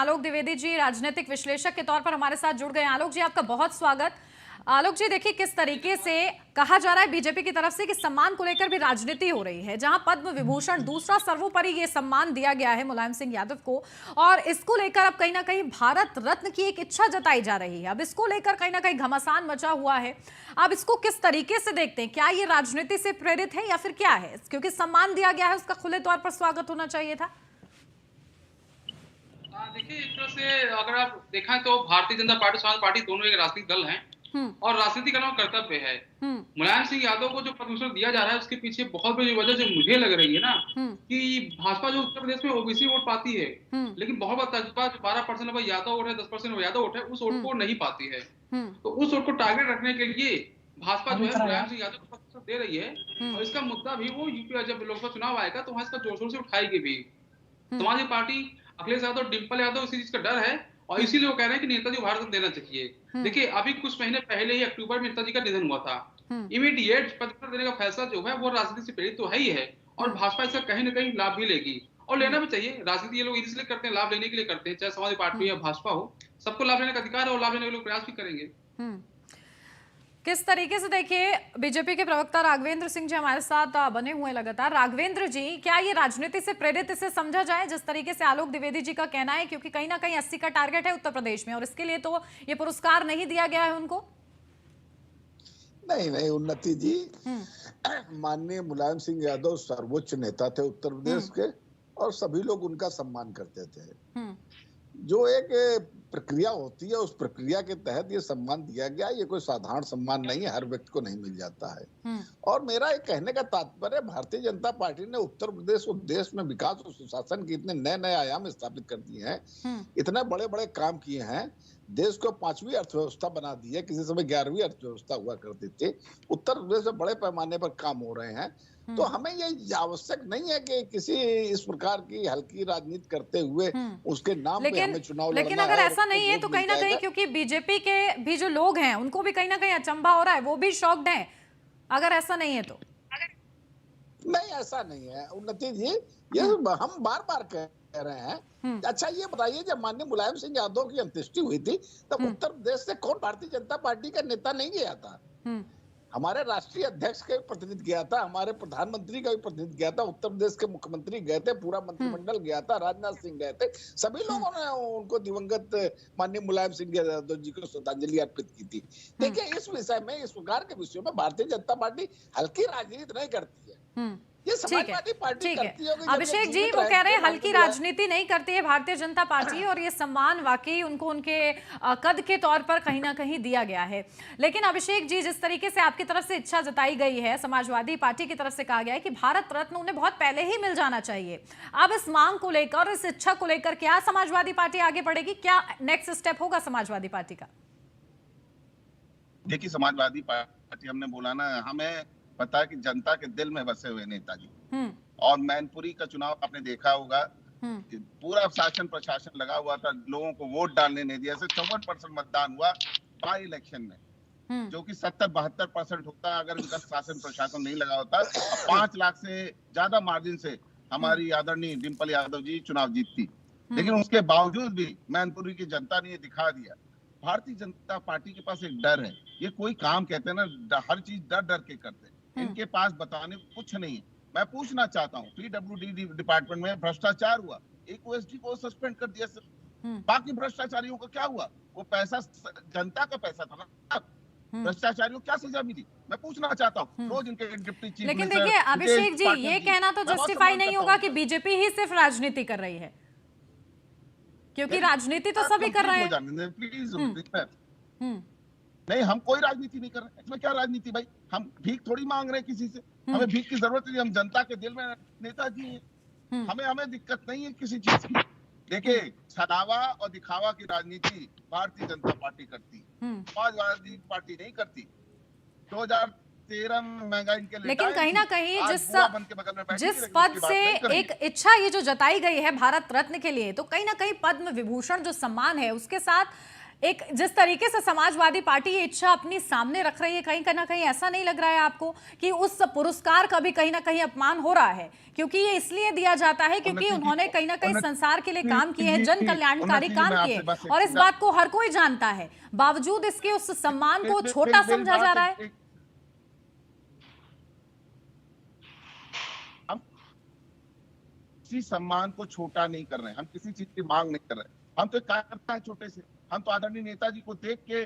आलोक द्विवेदी जी, राजनीतिक विश्लेषक के तौर पर हमारे साथ जुड़ गए। आलोक जी, आपका बहुत स्वागत। आलोक जी, देखिए किस तरीके से कहा जा रहा है बीजेपी की तरफ से कि सम्मान को लेकर भी राजनीति हो रही है, जहां पद्म विभूषण दूसरा सर्वोपरि ये सम्मान दिया गया है मुलायम सिंह यादव को, और इसको लेकर अब कहीं ना कहीं भारत रत्न की एक इच्छा जताई जा रही है। अब इसको लेकर कहीं ना कहीं घमासान मचा हुआ है। अब इसको किस तरीके से देखते हैं? क्या ये राजनीति से प्रेरित है या फिर क्या है? क्योंकि सम्मान दिया गया है, उसका खुले तौर पर स्वागत होना चाहिए था। देखिए, एक तरह से अगर आप देखा तो भारतीय जनता पार्टी, समाज पार्टी दोनों एक राजनीतिक दल हैं और राजनीति करना कर्तव्य है। मुलायम सिंह यादव को जो पद्म भूषण दिया जा रहा है, उसके पीछे बहुत बड़ी वजह जो मुझे लग रही है ना, कि भाजपा जो उत्तर प्रदेश में ओबीसी वोट पाती है, लेकिन बहुत बड़ा 12% यादव वोट है, 10% यादव वोट है, उस वोट को नहीं पाती है। तो उस वोट को टारगेट रखने के लिए भाजपा जो है मुलायम सिंह यादव को पद्म भूषण दे रही है। और इसका मुद्दा भी वो यूपी जब लोकसभा चुनाव आएगा तो वहां इसका जोर शोर से उठाएगी भी। समाजवादी पार्टी, अखिलेश यादव, डिंपल यादव, इसी चीज का डर है और इसीलिए वो कह रहे हैं कि नेताजी को भारत देना चाहिए। देखिए, अभी कुछ महीने पहले ही अक्टूबर में नेताजी का निधन हुआ था। इमीडिएट पदक देने का फैसला जो है वो राजनीति से प्रेरित तो है ही है और भाजपा इसका कहीं ना कहीं लाभ भी लेगी और लेना भी चाहिए। राजनीति ये लोग इसलिए करते हैं, लाभ लेने के लिए करते हैं, चाहे समाजवादी पार्टी या भाजपा हो, सबको लाभ लेने का अधिकार है और लाभ लेने के लोग प्रयास भी करेंगे। किस तरीके से देखिए, बीजेपी के प्रवक्ता राघवेंद्र सिंह जी हमारे साथ बने हुए लगातार। राघवेंद्र जी, क्या ये राजनीति से प्रेरित इसे समझा जाए जिस तरीके से आलोक द्विवेदी जी का कहना है? क्योंकि कहीं ना कहीं 80 का टारगेट है उत्तर प्रदेश में और इसके लिए तो ये पुरस्कार नहीं दिया गया है उनको। नहीं उन्नति जी, माननीय मुलायम सिंह यादव सर्वोच्च नेता थे उत्तर प्रदेश के और सभी लोग उनका सम्मान करते थे। जो एक प्रक्रिया होती है, उस प्रक्रिया के तहत ये सम्मान दिया गया। ये कोई साधारण सम्मान नहीं है, हर व्यक्ति को नहीं मिल जाता है। और मेरा एक कहने का तात्पर्य, भारतीय जनता पार्टी ने उत्तर प्रदेश को देश में विकास और सुशासन के इतने नए नए आयाम स्थापित कर दिए हैं, इतने बड़े बड़े काम किए हैं, देश को 5वीं अर्थव्यवस्था बना दी है, किसी समय 11वीं अर्थव्यवस्था हुआ करती थी। उत्तर प्रदेश में बड़े पैमाने पर काम हो रहे हैं। तो हमें ये आवश्यक नहीं है कि किसी इस प्रकार की हल्की राजनीति करते हुए उसके नाम पे हमें चुनाव लड़ना है। लेकिन अगर ऐसा नहीं है तो कहीं ना कहीं, क्योंकि बीजेपी के भी जो लोग हैं उनको भी कहीं ना कहीं अचंभा हो रहा है, वो भी शॉक्ड हैं। अगर ऐसा नहीं है तो नहीं, ऐसा नहीं है उन्नति जी, ये हम बार बार कह रहे हैं। अच्छा, ये बताइए, जब माननीय मुलायम सिंह यादव की अंत्येष्टि हुई थी तब उत्तर प्रदेश से कौन भारतीय जनता पार्टी का नेता नहीं गया था? हमारे राष्ट्रीय अध्यक्ष का भी प्रतिनिधि गया था, हमारे प्रधानमंत्री का भी प्रतिनिधि गया था, उत्तर प्रदेश के मुख्यमंत्री गए थे, पूरा मंत्रिमंडल गया था, राजनाथ सिंह गए थे। सभी लोगों ने उनको दिवंगत माननीय मुलायम सिंह यादव जी को श्रद्धांजलि अर्पित की थी। देखिए, इस विषय में, इस प्रकार के विषयों में भारतीय जनता पार्टी हल्की राजनीति नहीं करती है। ये समाजवादी पार्टी करती है। अभिषेक जी, वो कह रहे हैं हल्की राजनीति नहीं करती है भारतीय जनता पार्टी और ये सम्मान वाकई उनको उनके कद के तौर पर कहीं ना कहीं दिया गया है। लेकिन अभिषेक जी, जिस तरीके से आपकी तरफ से इच्छा जताई गई है, समाजवादी पार्टी की तरफ से कहा गया है कि भारत रत्न उन्हें बहुत पहले ही मिल जाना चाहिए। अब इस मांग को लेकर, इस इच्छा को लेकर क्या समाजवादी पार्टी आगे बढ़ेगी? क्या नेक्स्ट स्टेप होगा समाजवादी पार्टी का? देखिए, समाजवादी पार्टी, हमने बोला ना, हमें पता है कि जनता के दिल में बसे हुए नेताजी। और मैनपुरी का चुनाव आपने देखा होगा, पूरा शासन प्रशासन लगा हुआ था, लोगों को वोट डालने नहीं दिया। 54% मतदान हुआ बाई इलेक्शन में, जो कि 70-72% होता अगर उनका शासन प्रशासन नहीं लगा होता। 5 लाख से ज्यादा मार्जिन से हमारी आदरणीय डिंपल यादव जी चुनाव जीतती। लेकिन उसके बावजूद भी मैनपुरी की जनता ने ये दिखा दिया। भारतीय जनता पार्टी के पास एक डर है। ये कोई काम कहते हैं ना, हर चीज डर डर के करते हैं। इनके पास बताने को कुछ नहीं है। मैं पूछना चाहता हूँ, पीडब्ल्यूडी डिपार्टमेंट में भ्रष्टाचार हुआ, एक ओएसडी को सस्पेंड कर दिया सर। बाकी भ्रष्टाचारियों का क्या हुआ? वो पैसा जनता का पैसा था ना। भ्रष्टाचारियों को क्या सजा मिली? मैं पूछना चाहता हूँ। रोज इनके डिप्टी चीफ, लेकिन देखिए अभिषेक जी, ये कहना तो जस्टिफाई नहीं होगा कि बीजेपी ही सिर्फ राजनीति कर रही है, क्योंकि राजनीति तो सभी कर रहे हैं। प्लीज नहीं, हम कोई राजनीति नहीं कर रहे। इसमें क्या राजनीति भाई? हम भीख थोड़ी मांग रहे हैं किसी से। हमें भीख की जरूरत नहीं, हम जनता के दिल में नेताजी हैं। हमें दिक्कत नहीं है किसी चीज की। देखिए, छलावा और दिखावा की राजनीति भारतीय जनता पार्टी करती, समाजवादी पार्टी नहीं करती। 2013 में महंगाई के, लेकिन कहीं ना कहीं जिस पद से एक इच्छा ये जो जताई गई है भारत रत्न के लिए, तो कहीं ना कहीं पद्म विभूषण जो सम्मान है उसके साथ एक जिस तरीके से समाजवादी पार्टी ये इच्छा अपनी सामने रख रही है, कहीं ना कहीं ऐसा नहीं लग रहा है आपको कि उस पुरस्कार का भी कहीं ना कहीं अपमान हो रहा है? क्योंकि ये इसलिए दिया जाता है क्योंकि उन्होंने कहीं ना कहीं संसार के लिए काम किए हैं, जन कल्याणकारी काम किए, और इस बात को हर कोई जानता है। बावजूद इसके उस सम्मान को छोटा समझा जा रहा है। हम किसी सम्मान को छोटा नहीं कर रहे हैं, हम किसी चीज की मांग नहीं कर रहे हैं। हम तो कार्यकर्ता है छोटे से, हम तो आदरणीय नेताजी को देख के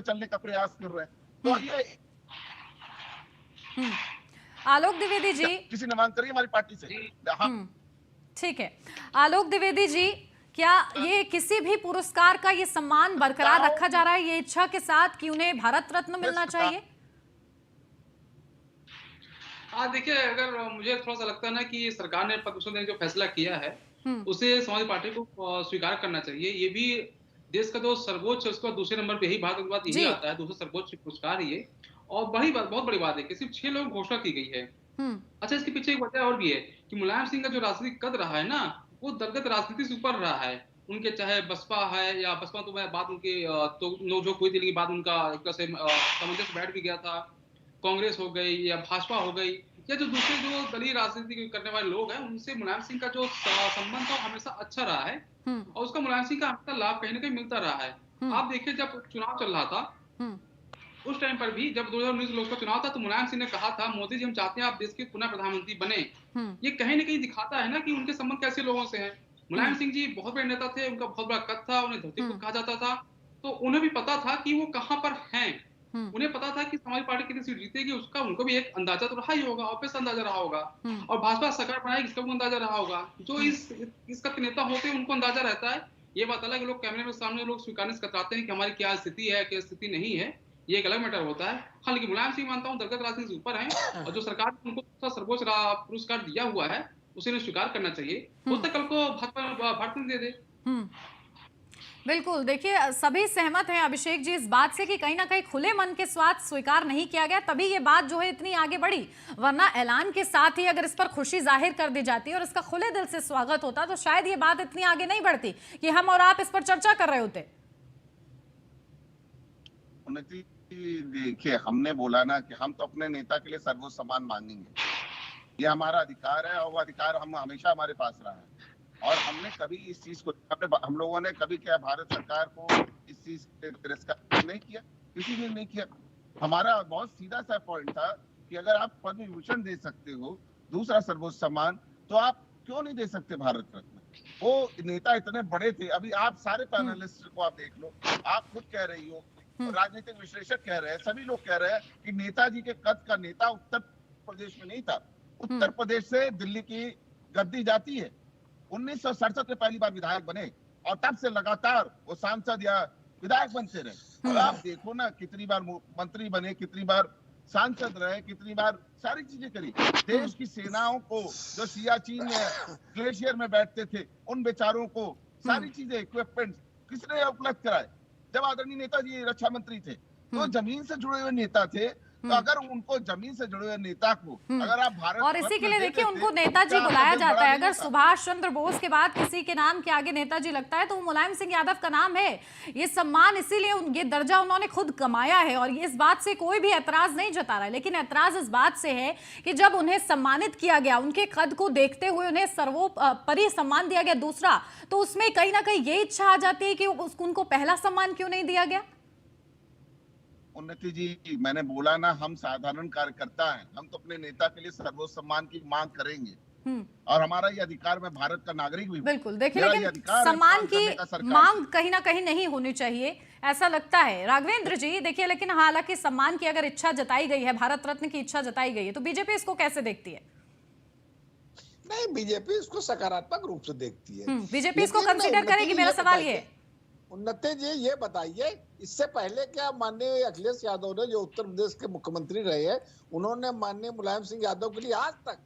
चलने का प्रयास कर रहे हैं। तो ये आलोक द्विवेदी जी, किसी ने मांग करी हमारी पार्टी से। ठीक है आलोक द्विवेदी जी, क्या ये किसी भी पुरस्कार का ये सम्मान बरकरार रखा जा रहा है ये इच्छा के साथ कि उन्हें भारत रत्न मिलना चाहिए? देखिए, अगर मुझे थोड़ा सा लगता है ना कि सरकार ने पद्म भूषण देने जो फैसला किया है उसे समाजवादी पार्टी को स्वीकार करना चाहिए। ये भी देश का जो सर्वोच्च, उसका दूसरे नंबर पे ही भारत के बाद यही आता है, दूसरा सर्वोच्च पुरस्कार ये। और बहुत बड़ी बात है कि सिर्फ 6 लोगों की घोषणा की गई है। अच्छा, इसके पीछे एक वजह और भी है कि मुलायम सिंह का जो राजनीतिक कद रहा है ना, वो दलगत राजनीति से ऊपर रहा है। उनके चाहे बसपा है या बसपा, तो मैं बात उनके तो नोकझोंक हुई थी, लेकिन बाद उनका एक तरह से सामंजस्य बैठ भी गया था। कांग्रेस हो गई या भाजपा हो गई या जो दूसरे जो दलीय राजनीति करने वाले लोग हैं, उनसे मुलायम सिंह का जो संबंध था हमेशा अच्छा रहा है और उसका मुलायम सिंह का हमेशा लाभ कहीं ना कहीं मिलता रहा है। आप देखिए, जब चुनाव चल रहा था उस टाइम पर भी, जब 2019 लोकसभा चुनाव था, तो मुलायम सिंह ने कहा था, मोदी जी हम चाहते हैं आप देश के पुनः प्रधानमंत्री बने। ये कहीं ना कहीं दिखाता है ना कि उनके संबंध कैसे लोगों से हैं। मुलायम सिंह जी बहुत बड़े नेता थे, उनका बहुत बड़ा कद था, उन्हें धरती पुत्र कहा जाता था, तो उन्हें भी पता था कि वो कहां पर हैं। उन्हें पता था कि समाजवादी पार्टी कितनी सीट जीतेगी, उसका उनको भी एक अंदाजा तो रहा ही होगा, ऑब्वियस अंदाजा रहा होगा। और भाजपा सरकार बनाएगी, इसका भी अंदाजा रहा होगा। जो इसका नेता होते हैं उनको अंदाजा रहता है। ये बात अलग, लोग कैमरे में सामने लोग स्वीकारने से कतराते हैं कि हमारी क्या स्थिति है, क्या स्थिति नहीं है, ये एक अलग मैटर होता है। हाँ, लेकिन मुलायम सिंह मानता हूँ दलगत राजनीति से ऊपर है, और जो सरकार ने उनको सर्वोच्च पुरस्कार दिया हुआ है उसे स्वीकार करना चाहिए। हो सकता है कल को भाजपा भारत दे दे। बिल्कुल, देखिए सभी सहमत हैं अभिषेक जी इस बात से कि कहीं ना कहीं खुले मन के साथ स्वीकार नहीं किया गया, तभी ये बात जो है इतनी आगे बढ़ी। वरना ऐलान के साथ ही अगर इस पर खुशी जाहिर कर दी जाती और इसका खुले दिल से स्वागत होता तो शायद ये बात इतनी आगे नहीं बढ़ती कि हम और आप इस पर चर्चा कर रहे होते। देखिए, हमने बोला ना कि हम तो अपने नेता के लिए सर्वोच्च सम्मान मांगेंगे, ये हमारा अधिकार है और वो अधिकार हम हमेशा हमारे पास रहा है। और हमने कभी इस चीज को, हम लोगों ने कभी क्या भारत सरकार को इस चीज पे तिरस्कार नहीं किया, किसी ने नहीं किया। हमारा बहुत सीधा सा पॉइंट था कि अगर आप पद्म विभूषण दे सकते हो, दूसरा सर्वोच्च सम्मान, तो आप क्यों नहीं दे सकते भारत रत्न? वो नेता इतने बड़े थे। अभी आप सारे पैनलिस्ट को आप देख लो, आप खुद कह रही हो, राजनीतिक विश्लेषक कह रहे हैं, सभी लोग कह रहे हैं कि नेताजी के कद का नेता उत्तर प्रदेश में नहीं था। उत्तर प्रदेश से दिल्ली की गद्दी जाती है। 1967 में पहली बार विधायक बने और तब से लगातार वो सांसद या विधायक बनते रहे। और आप देखो ना, कितनी बार मंत्री बने, कितनी बार सांसद रहे, कितनी बार सारी चीजें करी। देश की सेनाओं को जो सियाचिन में ग्लेशियर में बैठते थे, उन बेचारों को सारी चीजें, इक्विपमेंट किसने उपलब्ध कराए? जब आदरणीय नेताजी रक्षा मंत्री थे, तो जमीन से जुड़े हुए नेता थे। तो अगर उनको जमीन से जुड़े हुए नेता को अगर आप भारत, और इसी के लिए देखिए उनको नेताजी बुलाया जाता है। अगर सुभाष चंद्र बोस के बाद किसी के नाम के आगे नेताजी लगता है तो वो मुलायम सिंह यादव का नाम है। ये सम्मान इसीलिए, ये दर्जा उन्होंने खुद कमाया है और इस बात से कोई भी ऐतराज नहीं जता रहा है। लेकिन ऐतराज इस बात से है कि जब उन्हें सम्मानित किया गया, उनके कद को देखते हुए उन्हें सर्वोपरि सम्मान दिया गया दूसरा, तो उसमें कहीं ना कहीं ये इच्छा आ जाती है कि उनको पहला सम्मान क्यों नहीं दिया गया। उन्नति जी, मैंने बोला ना, हम साधारण कार्यकर्ता हैं, हम तो अपने नेता के लिए सर्वोच्च सम्मान की मांग करेंगे और हमारा ये अधिकार, मैं भारत का नागरिक भी। बिल्कुल, देखिए लेकिन सम्मान की मांग कहीं ना कहीं नहीं होनी चाहिए ऐसा लगता है। राघवेंद्र जी देखिए, लेकिन हालांकि सम्मान की अगर इच्छा जताई गई है, भारत रत्न की इच्छा जताई गई है, तो बीजेपी इसको कैसे देखती है? नहीं, बीजेपी इसको सकारात्मक रूप से देखती है। बीजेपी इसको कंसीडर करेगी, मेरा सवाल ये। उन्नति जी ये बताइए, इससे पहले क्या माननीय अखिलेश यादव ने, जो उत्तर प्रदेश के मुख्यमंत्री रहे हैं, उन्होंने माननीय मुलायम सिंह यादव के लिए आज तक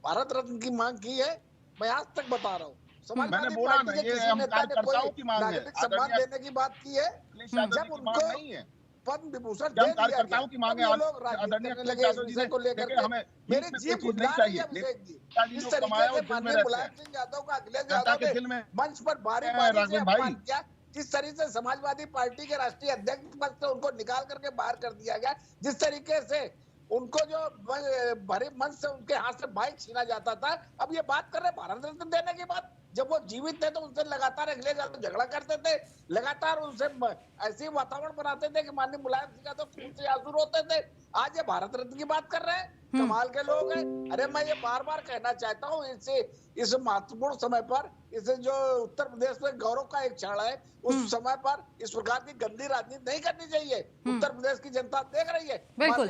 भारत रत्न की मांग की है? मैं आज तक बता रहा हूँ, समाजवादी पार्टी के किसी नेता ने कोई नागरिक सम्मान देने की बात की है? जब उनको पद्म विभूषण दे दिया गया, लोग राजनीति करने लगे इस विषय को लेकर के। मेरे जी बुझा रही है अभिषेक जी, इस तरीके से माननीय मुलायम सिंह यादव का अखिलेश यादव ने मंच पर बारी बारी से अपमान किया। जिस तरीके से समाजवादी पार्टी के राष्ट्रीय अध्यक्ष पद से उनको निकाल करके बाहर कर दिया गया, जिस तरीके से उनको जो भरे मन से उनके हाथ से बाइक छीना जाता था, अब ये बात कर रहे भारत रत्न देने की बात। जब वो जीवित थे तो उनसे लगातार अगले झगड़ा करते थे, लगातार उनसे ऐसे वातावरण बनाते थे कि माननीय मुलायम सिंह यादव खून से आंसू रोते थे। आज ये भारत रत्न की बात कर रहे हैं, कमाल के लोग हैं। अरे मैं ये बार बार कहना चाहता हूँ, इस महत्वपूर्ण समय पर, इसे जो उत्तर प्रदेश में गौरव का एक क्षण है, उस समय पर इस प्रकार की गंदी राजनीति नहीं करनी चाहिए। उत्तर प्रदेश की जनता देख रही है। बिल्कुल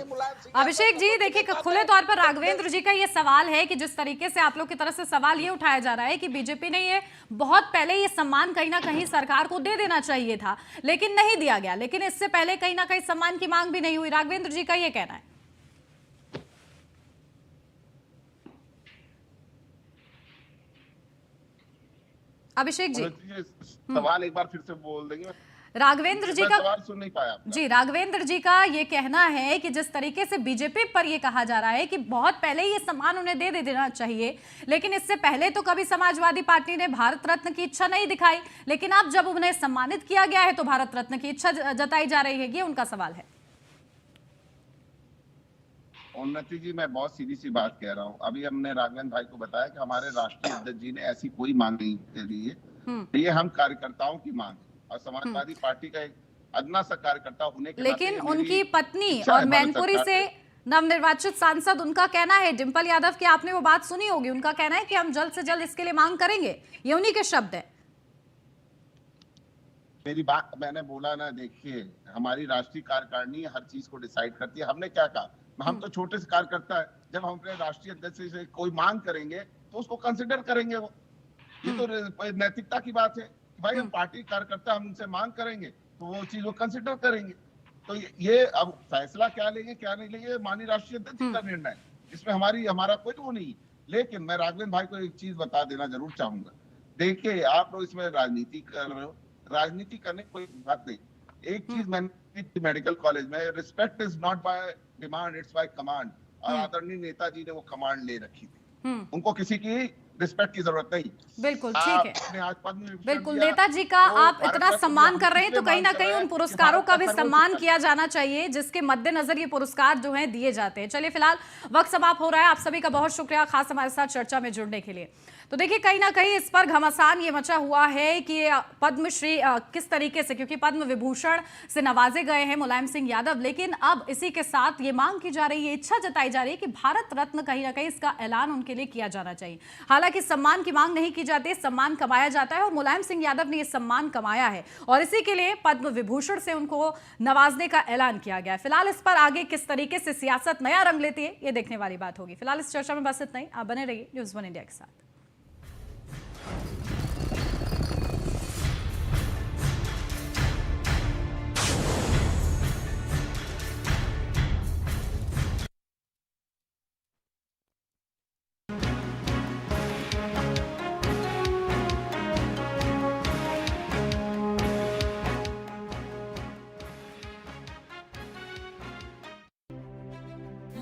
अभिषेक जी, देखिए खुले तौर पर राघवेंद्र जी का ये सवाल है कि जिस तरीके से आप लोग की तरफ से सवाल ये उठाया जा रहा है कि बीजेपी ने ये बहुत पहले ये सम्मान कहीं ना कहीं सरकार को दे देना चाहिए था, लेकिन नहीं दिया गया, लेकिन इससे पहले कहीं ना कहीं सम्मान की मांग भी नहीं हुई। राघवेंद्र जी का ये कहना है। अभिषेक जी सवाल एक बार फिर से बोल देंगे? राघवेंद्र जी का सवाल सुन नहीं पाया जी, राघवेंद्र जी का ये कहना है कि जिस तरीके से बीजेपी पर ये कहा जा रहा है कि बहुत पहले ये सम्मान उन्हें दे देना चाहिए, लेकिन इससे पहले तो कभी समाजवादी पार्टी ने भारत रत्न की इच्छा नहीं दिखाई, लेकिन अब जब उन्हें सम्मानित किया गया है तो भारत रत्न की इच्छा जताई जा रही है। ये उनका सवाल है। उन्नति जी, मैं बहुत सीधी सी बात कह रहा हूँ। अभी हमने राघवेंद्र भाई को बताया कि हमारे राष्ट्रीय अध्यक्ष जी ने ऐसी कोई मांग नहीं दे दी है। ये हम कार्यकर्ताओं की मांग है और समाजवादी पार्टी का एक अदना सा कार्यकर्ता होने के लेकिन उनकी पत्नी और मैनपुरी से नवनिर्वाचित सांसद, उनका कहना है, डिंपल यादव की आपने वो बात सुनी होगी, उनका कहना है कि हम जल्द से जल्द इसके लिए मांग करेंगे। ये उन्हीं के शब्द है। मेरी बात मैंने बोला ना, देखिए हमारी राष्ट्रीय कार्यकारिणी हर चीज को डिसाइड करती है। हमने क्या कहा, हम तो छोटे से कार्यकर्ता है, जब हम अपने राष्ट्रीय अध्यक्ष से कोई मांग करेंगे तो उसको कंसिडर करेंगे। वो ये तो नैतिकता की बात है, भाई हम पार्टी कार्यकर्ता, हम उनसे मांग करेंगे तो वो चीज वो कंसिडर करेंगे। तो ये अब फैसला क्या लेंगे क्या नहीं लेंगे, माननीय राष्ट्रीय अध्यक्ष का निर्णय है, इसमें हमारा कोई वो नहीं। लेकिन मैं राघवेंद्र भाई को एक चीज बता देना जरूर चाहूंगा। देखिए आप लोग इसमें राजनीति कर रहे हो, राजनीति करने की कोई बात नहीं। एक चीज मैंने मेडिकल कॉलेज में, respect is not by demand, it's by command. और आदरणीय नेताजी ने वो कमांड ले रखी थी, उनको किसी की रिस्पेक्ट की जरूरत नहीं। बिल्कुल ठीक है, बिल्कुल नेताजी का आप इतना सम्मान कर रहे हैं तो कहीं ना कहीं उन पुरस्कारों का भी सम्मान किया जाना चाहिए जिसके मद्देनजर ये पुरस्कार जो हैं दिए जाते हैं। चलिए फिलहाल वक्त समाप्त हो रहा है। आप सभी का बहुत शुक्रिया खास हमारे साथ चर्चा में जुड़ने के लिए। तो देखिए कहीं ना कहीं इस पर घमासान ये मचा हुआ है कि पद्मश्री किस तरीके से, क्योंकि पद्म विभूषण से नवाजे गए हैं मुलायम सिंह यादव, लेकिन अब इसी के साथ ये मांग की जा रही है, इच्छा जताई जा रही है कि भारत रत्न कहीं ना कहीं इसका ऐलान उनके लिए किया जाना चाहिए। हालांकि सम्मान की मांग नहीं की जाती, सम्मान कमाया जाता है और मुलायम सिंह यादव ने यह सम्मान कमाया है और इसी के लिए पद्म विभूषण से उनको नवाजने का ऐलान किया गया है। फिलहाल इस पर आगे किस तरीके से सियासत नया रंग लेती है ये देखने वाली बात होगी। फिलहाल इस चर्चा में बस इतना ही। आप बने रहिए न्यूज़ 1 इंडिया के साथ।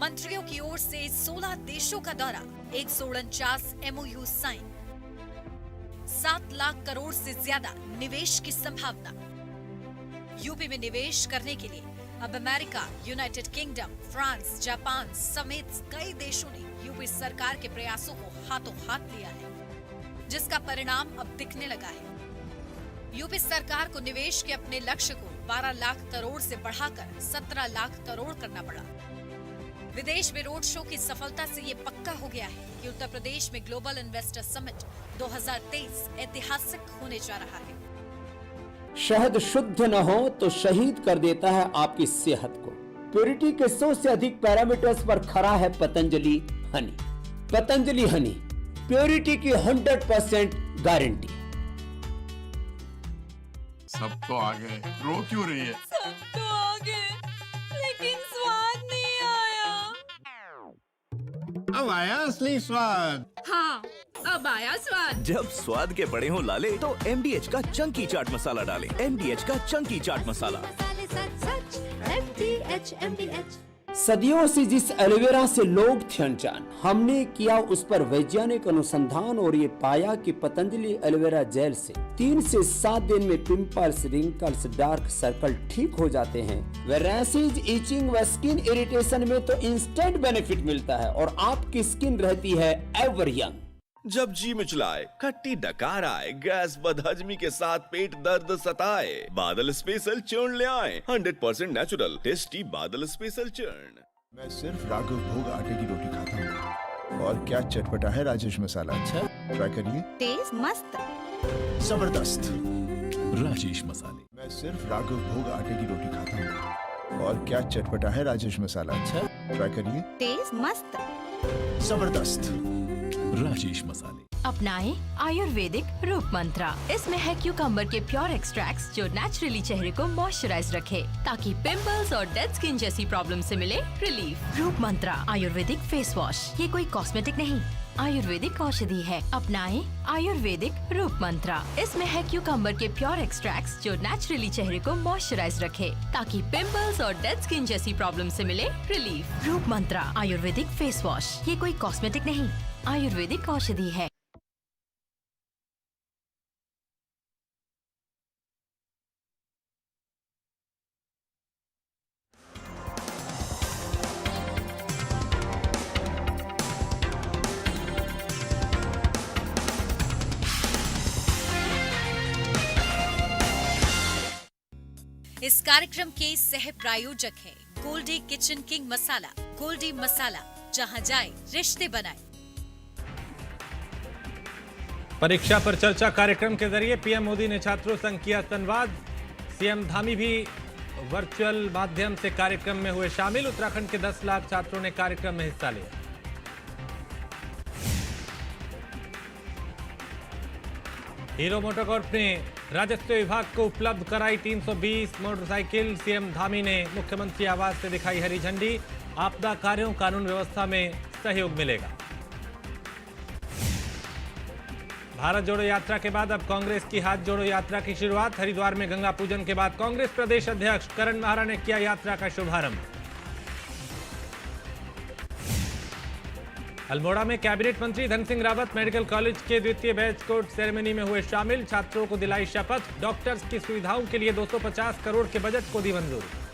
मंत्रियों की ओर से 16 देशों का दौरा, 149 MOU साइन, 7 लाख करोड़ से ज्यादा निवेश की संभावना। यूपी में निवेश करने के लिए अब America, United kingdom, France, Japan समेत कई देशों ने यूपी सरकार के प्रयासों को हाथों हाथ लिया है, जिसका परिणाम अब दिखने लगा है। यूपी सरकार को निवेश के अपने लक्ष्य को 12 लाख करोड़ से बढ़ाकर 17 लाख करोड़ करना पड़ा। विदेश में रोड शो की सफलता से ये पक्का हो गया है कि उत्तर प्रदेश में ग्लोबल इन्वेस्टर समिट 2023 ऐतिहासिक होने जा रहा है। शहद शुद्ध न हो तो शहीद कर देता है आपकी सेहत को। प्योरिटी के 100 से अधिक पैरामीटर्स पर खरा है पतंजलि हनी। पतंजलि हनी, प्योरिटी की 100% गारंटी। सब तो आ गए, रो क्यों रही है? सब तो आ गए, लेकिन स्वाद नहीं आया। अब आया असली स्वाद। हाँ, अब आया स्वाद। जब स्वाद के बड़े हों लाले तो MDH का चंकी चाट मसाला डालें। MDH का चंकी चाट मसाला। सच MDH सदियों से जिस एलोवेरा से लोग थे अनजान, हमने किया उस पर वैज्ञानिक अनुसंधान और ये पाया कि पतंजलि एलोवेरा जेल से 3 से 7 दिन में पिंपल्स, रिंकल्स, डार्क सर्कल ठीक हो जाते हैं। व रैशेज, इचिंग व स्किन इरिटेशन में तो इंस्टेंट बेनिफिट मिलता है और आपकी स्किन रहती है एवर यंग। जब जी मिचलाए, खट्टी डकार आए, गैस बदहजमी के साथ पेट दर्द सताए, बादल स्पेशल चूर्ण ले आए। 100% नेचुरल टेस्टी बादल स्पेशल चूर्ण। मैं सिर्फ राघव भोग आटे की रोटी खाता हूँ और क्या चटपटा है राजेश मसाला। अच्छा, ट्राई करिए, टेस्ट मस्त, जबरदस्त राजेश मसाले। मैं सिर्फ राघव भोग आटे की रोटी खाता हूँ और क्या चटपटा है राजेश मसाला। अच्छा, ट्राई करिए, टेस्ट मस्त, जबरदस्त राजेश मसाले। अपनाएं आयुर्वेदिक रूप मंत्रा। इसमें है क्यूकम्बर के प्योर एक्सट्रैक्ट्स जो नेचुरली चेहरे को मॉइस्चराइज रखे ताकि पिंपल्स और डेड स्किन जैसी प्रॉब्लम से मिले रिलीफ। रूप मंत्रा आयुर्वेदिक फेस वॉश, ये कोई कॉस्मेटिक नहीं, आयुर्वेदिक औषधि है। अपनाएं आयुर्वेदिक रूप मंत्रा। इसमें है क्यूकम्बर के प्योर एक्सट्रैक्ट्स जो नेचुरली चेहरे को मॉइस्चराइज रखे ताकि पिंपल्स और डेड स्किन जैसी प्रॉब्लम से मिले रिलीफ। रूप मंत्रा आयुर्वेदिक फेस वॉश, ये कोई कॉस्मेटिक नहीं, आयुर्वेदिक औषधि है। इस कार्यक्रम के सह प्रायोजक हैं गोल्डी किचन किंग मसाला। गोल्डी मसाला, जहां जाए रिश्ते बनाए। परीक्षा पर चर्चा कार्यक्रम के जरिए पीएम मोदी ने छात्रों संग किया संवाद। सीएम धामी भी वर्चुअल माध्यम से कार्यक्रम में हुए शामिल। उत्तराखंड के 10 लाख छात्रों ने कार्यक्रम में हिस्सा लिया। हीरो मोटरकॉर्प ने राजस्व विभाग को उपलब्ध कराई 320 मोटरसाइकिल। सीएम धामी ने मुख्यमंत्री आवास से दिखाई हरी झंडी। आपदा कार्यों, कानून व्यवस्था में सहयोग मिलेगा। भारत जोड़ो यात्रा के बाद अब कांग्रेस की हाथ जोड़ो यात्रा की शुरुआत। हरिद्वार में गंगा पूजन के बाद कांग्रेस प्रदेश अध्यक्ष करण माहरा ने किया यात्रा का शुभारंभ। अल्मोड़ा में कैबिनेट मंत्री धन सिंह रावत मेडिकल कॉलेज के द्वितीय बैच कोर्ट सेरेमनी में हुए शामिल। छात्रों को दिलाई शपथ। डॉक्टर्स की सुविधाओं के लिए 250 करोड़ के बजट को दी मंजूरी।